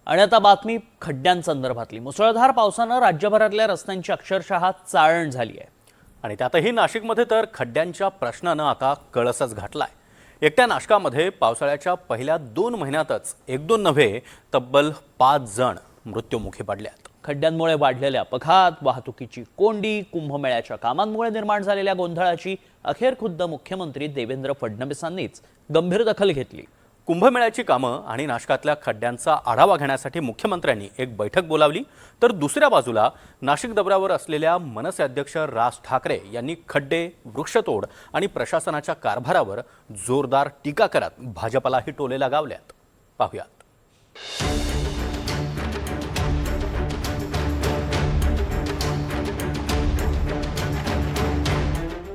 आणि आता बातमी खड्ड्यांसंदर्भातली। मुसळधार पावसानं राज्यभरातल्या रस्त्यांची अक्षरशः चाळण झाली आहे। आणि त्यातही नाशिकमध्ये तर खड्ड्यांच्या प्रश्नानं आता कळसच घातलाय। एकट्या नाशकामध्ये पावसाळ्याच्या पहिल्या 2 महिन्यातच 1-2 नव्हे तब्बल 5 जण मृत्युमुखी पडल्यात। खड्ड्यांमुळे वाढलेले अपघात, वाहतुकीची कोंडी, कुंभमेळ्याच्या कामांमुळे निर्माण झालेल्या गोंधळाची अखेर खुद्द मुख्यमंत्री देवेंद्र फडणवीसांनीच गंभीर दखल घेतली। कुंभमेळ्याची कामं आणि नाशकातल्या खड्ड्यांचा आढावा घेण्यासाठी मुख्यमंत्र्यांनी एक बैठक बोलावली, तर दुसऱ्या बाजूला नाशिक दौऱ्यावर असलेल्या मनसे अध्यक्ष राज ठाकरे यांनी खड्डे, वृक्षतोड आणि प्रशासनाच्या कारभारावर जोरदार टीका करत भाजपलाही टोले लगावल्यात। पाहूयात।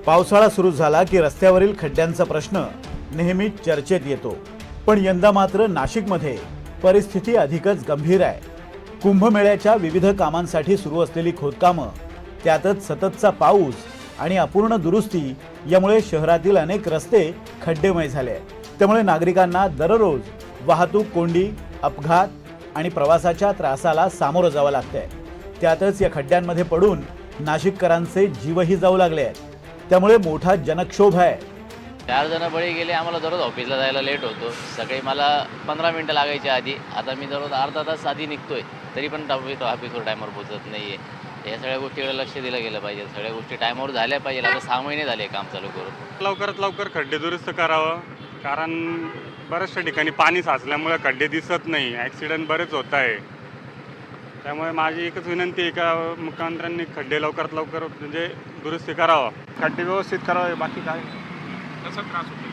पावसाळा सुरू झाला की रस्त्यावरील खड्ड्यांचा प्रश्न नेहमीच चर्चेत येतो, पण यंदा मात्र नाशिकमध्ये परिस्थिती अधिकच गंभीर आहे। कुंभमेळ्याच्या विविध कामांसाठी सुरू असलेली खोदकामं, त्यातच सततचा पाऊस आणि अपूर्ण दुरुस्ती यामुळे शहरातील अनेक रस्ते खड्डेमय झाले आहेत। त्यामुळे नागरिकांना दररोज वाहतूक कोंडी, अपघात आणि प्रवासाच्या त्रासाला सामोरं जावं लागतंय। त्यातच या खड्ड्यांमध्ये पडून नाशिककरांचे जीवही जाऊ लागले आहेत। त्यामुळे मोठा जनक्षोभ आहे। 4 जण बळी गेले। आम्हाला दररोज ऑफिसला जायला लेट होतो। सकाळी मला 15 मिनिटं लागायच्या आधी, आता मी दररोज अर्धा तास आधी निघतोय, तरी पण ऑफिसवर टायमवर पोहोचत नाहीये। या सगळ्या गोष्टीकडे लक्ष दिलं गेलं पाहिजे। सगळ्या गोष्टी टायमावर झाल्या पाहिजे। आता 6 महिने झाले काम चालू करून। लवकरात लवकर खड्डे दुरुस्त करावं, कारण बऱ्याचशा ठिकाणी पाणी साचल्यामुळे खड्डे दिसत नाही, ॲक्सिडेंट बरेच होत आहे। त्यामुळे माझी एकच विनंती आहे का मुख्यमंत्र्यांनी खड्डे लवकरात लवकर म्हणजे दुरुस्ती करावं, खड्डे व्यवस्थित करावे। बाकी काय कसा त्रास होतो?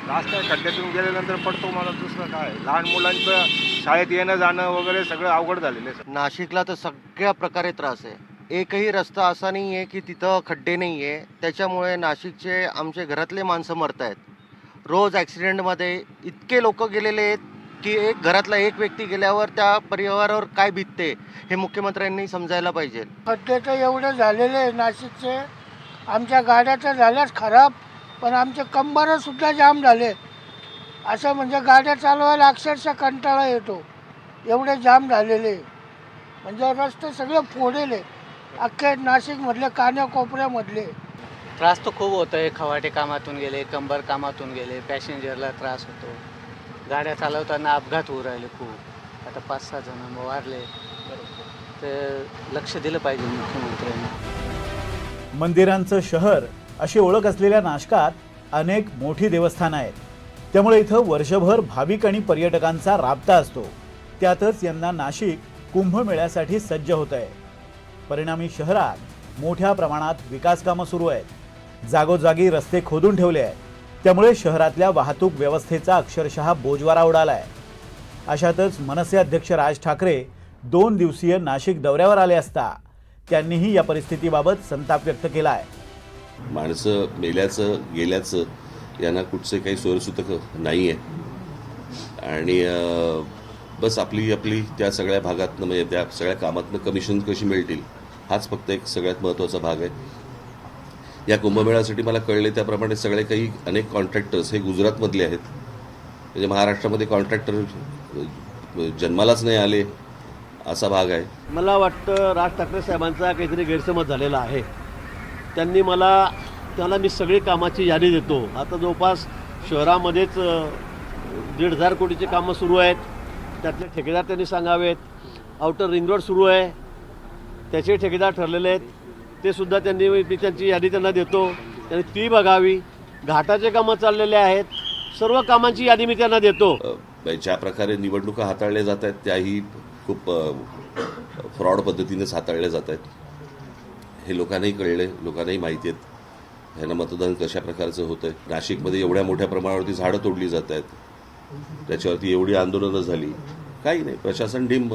त्रास काय, खड्ड्यातून गेल्यानंतर पडतो मला, दुसरं काय, लहान मुलांचं शाळेत येणं जाणं वगैरे सगळं अवघड झालेलं आहे। नाशिकला तर सगळ्या प्रकारे त्रास आहे। एकही रस्ता असा नाही आहे की तिथं खड्डे नाही आहे। त्याच्यामुळे नाशिकचे आमचे घरातले माणसं मरत आहेत। रोज ॲक्सिडेंटमध्ये इतके लोक गेलेले आहेत की एक घरातला एक व्यक्ती गेल्यावर त्या परिवारावर काय बीतते हे मुख्यमंत्र्यांनी समजायला पाहिजे। खड्डे तर एवढे झालेले आहे नाशिकचे, आमच्या गाड्या तर झाल्याच खराब, पण आमचे कंबरसुद्धा जाम झाले। असं म्हणजे गाड्या चालवायला अक्षरशः कंटाळा येतो, एवढे जाम झालेले। म्हणजे रस्ते सगळे फोडेले अख्खे नाशिकमधले, कान्याकोपऱ्यामधले। त्रास तर खूप होतो आहे। खवाटे कामातून गेले, कंबर कामातून गेले, पॅसेंजरला त्रास होतो। गाड्या चालवताना अपघात होऊ राहिले खूप। आता 5-6 जण वारले, तर लक्ष दिलं पाहिजे मुख्यमंत्र्यांनी। मंदिरांचं शहर अशी ओळख असलेल्या नाशकात अनेक मोठी देवस्थानं आहेत। त्यामुळे इथं वर्षभर भाविक आणि पर्यटकांचा राबता असतो। त्यातच यंदा नाशिक कुंभमेळ्यासाठी सज्ज होत आहे। परिणामी शहरात मोठ्या प्रमाणात विकास कामं सुरू आहेत। जागोजागी रस्ते खोदून ठेवले आहेत। त्यामुळे शहरातल्या वाहतूक व्यवस्थेचा अक्षरशः बोजवारा उडालाय। अशातच मनसे अध्यक्ष राज ठाकरे 2 दिवसीय नाशिक दौऱ्यावर आले असता त्यांनीही या परिस्थितीबाबत संताप व्यक्त केला आहे। माणसं मेल्याचं गेल्याचं यांना कुठचे काही सोयीसुद्धा नाही आहे। आणि बस आपली त्या सगळ्या भागातनं म्हणजे त्या सगळ्या कामातनं कमिशन कशी मिळतील हाच फक्त एक सगळ्यात महत्त्वाचा भाग आहे। या कुंभमेळ्यासाठी मला कळले त्याप्रमाणे सगळे काही अनेक कॉन्ट्रॅक्टर्स हे गुजरातमधले आहेत। म्हणजे महाराष्ट्रामध्ये कॉन्ट्रॅक्टर जन्मालाच नाही आले असा भाग आहे। मला वाटतं राज ठाकरे साहेबांचा काहीतरी गैरसमज झालेला आहे। त्याला मी सगळी कामाची यादी देतो। आता जवळपास शहरामध्येच 1,500 कोटीची कामं सुरू आहेत, त्यातले ठेकेदार त्यांनी सांगावेत। आउटर रिंग रोड सुरू आहे, त्याचे ठेकेदार ठरलेले आहेत, ते सुद्धा मी त्यांची यादी त्यांना देतो, त्यांनी ती बघावी। घाटाचे कामं चाललेले आहेत, सर्व कामांची यादी मी त्यांना देतो। ज्या प्रकारे निवडणुका हाताळल्या जात आहेत त्याही खूप फ्रॉड पद्धतीनेच हाताळल्या जात आहेत। हे लोकांनाही कळले, लोकांनाही माहिती आहेत ह्यांना मतदान कशा प्रकारचं होतं आहे। नाशिकमध्ये एवढ्या मोठ्या प्रमाणावरती झाडं तोडली जात आहेत, त्याच्यावरती एवढी आंदोलनं झाली, काही नाही, प्रशासन डिंब।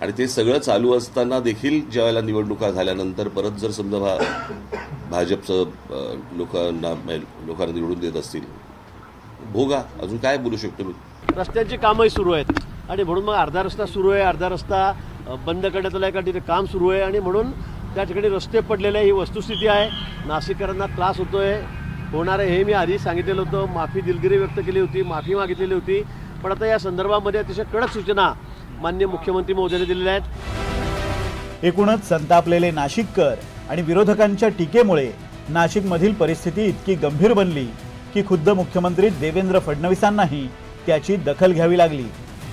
आणि ते सगळं चालू असताना देखील ज्यावेळेला निवडणुका झाल्यानंतर परत जर समजा भाजपचं लोकांना निवडून देत असतील, भोगा, अजून काय बोलू शकतो मी। रस्त्यांची कामंही सुरू आहेत आणि म्हणून मग अर्धा रस्ता सुरू आहे, अर्धा रस्ता बंद करण्यात आला आहे, कारण तिथे काम सुरू आहे आणि म्हणून त्या ठिकाणी रस्ते पडलेले ही वस्तुस्थिती आहे। नाशिककरांना त्रास होतोय, होणार आहे हे मी आधी सांगितलेलं होतं। माफी दिलगिरी व्यक्त केली होती, माफी मागितलेली होती, पण आता या संदर्भामध्ये अतिशय कडक सूचना माननीय मुख्यमंत्री महोदयांनी दिलेल्या आहेत. एकूणच संतापलेले नाशिककर आणि विरोधकांच्या टीकेमुळे नाशिकमधील परिस्थिती इतकी गंभीर बनली की खुद्द मुख्यमंत्री देवेंद्र फडणवीसांनाही त्याची दखल घ्यावी लागली.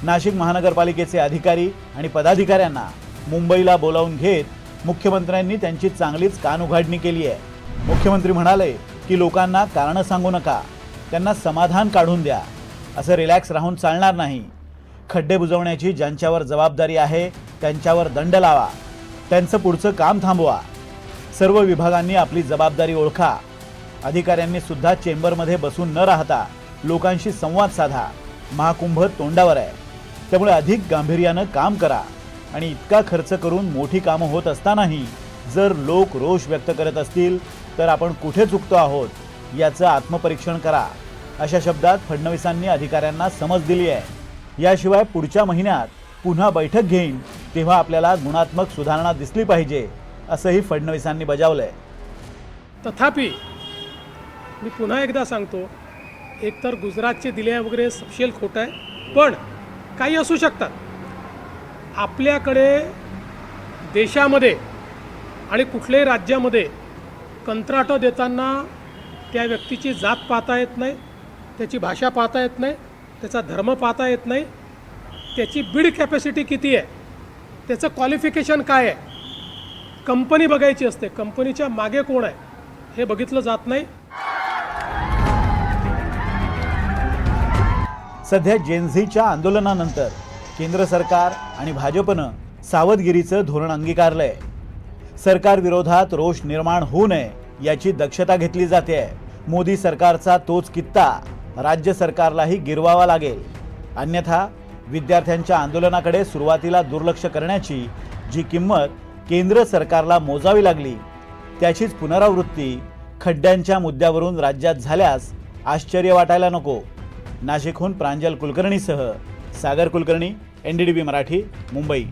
नाशिक महानगरपालिकेचे अधिकारी आणि पदाधिकाऱ्यांना मुंबईला बोलावून घेत मुख्यमंत्र्यांनी त्यांची चांगलीच कानउघाडणी केली आहे. मुख्यमंत्री म्हणाले की लोकांना कारणं सांगू नका, त्यांना समाधान काढून द्या. असं रिलॅक्स राहून चालणार नाही. खड्डे बुजवण्याची ज्यांच्यावर जबाबदारी आहे त्यांच्यावर दंड लावा, त्यांचं पुढचं काम थांबवा. सर्व विभागांनी आपली जबाबदारी ओळखा. अधिकाऱ्यांनी सुद्धा चेंबरमध्ये बसून न राहता लोकांशी संवाद साधा. महाकुंभ तोंडावर आहे, त्यामुळे अधिक गांभीर्यानं काम करा. आणि इतका खर्च करून मोठी कामं होत असतानाही जर लोक रोष व्यक्त करत असतील तर आपण कुठे चुकतो आहोत याचं आत्मपरीक्षण करा. अशा शब्दात फडणवीसांनी अधिकाऱ्यांना समज दिली आहे. याशिवाय पुढच्या महिन्यात पुन्हा बैठक घेईन तेव्हा आपल्याला गुणात्मक सुधारणा दिसली पाहिजे असंही फडणवीसांनी बजावलंय. तथापि मी पुन्हा एकदा सांगतो, एकतर गुजरातचे दिले वगैरे सपशेल खोटं आहे, पण काही असू शकतात. आपल्याकडे देशामध्ये आणि कुठल्याही राज्यामध्ये कंत्राटं देताना त्या व्यक्तीची जात पाहता येत नाही, त्याची भाषा पाहता येत नाही, त्याचा धर्म पाहता येत नाही, त्याची बिड कॅपॅसिटी किती आहे, त्याचं क्वालिफिकेशन काय आहे, कंपनी बघायची असते, कंपनीच्या मागे कोण आहे हे बघितलं जात नाही. सध्या जेनझीच्या आंदोलनानंतर केंद्र सरकार आणि भाजपनं सावधगिरीचं धोरण अंगीकारलंय. सरकार विरोधात रोष निर्माण होऊ नये याची दक्षता घेतली जाते. मोदी सरकारचा तोच कित्ता राज्य सरकारलाही गिरवावा लागेल. अन्यथा विद्यार्थ्यांच्या आंदोलनाकडे सुरुवातीला दुर्लक्ष करण्याची जी किंमत केंद्र सरकारला मोजावी लागली त्याचीच पुनरावृत्ती खड्ड्यांच्या मुद्द्यावरून राज्यात झाल्यास आश्चर्य वाटायला नको. नाशिकहून प्रांजल कुलकर्णीसह सागर कुलकर्णी, NDTV मराठी, मुंबई.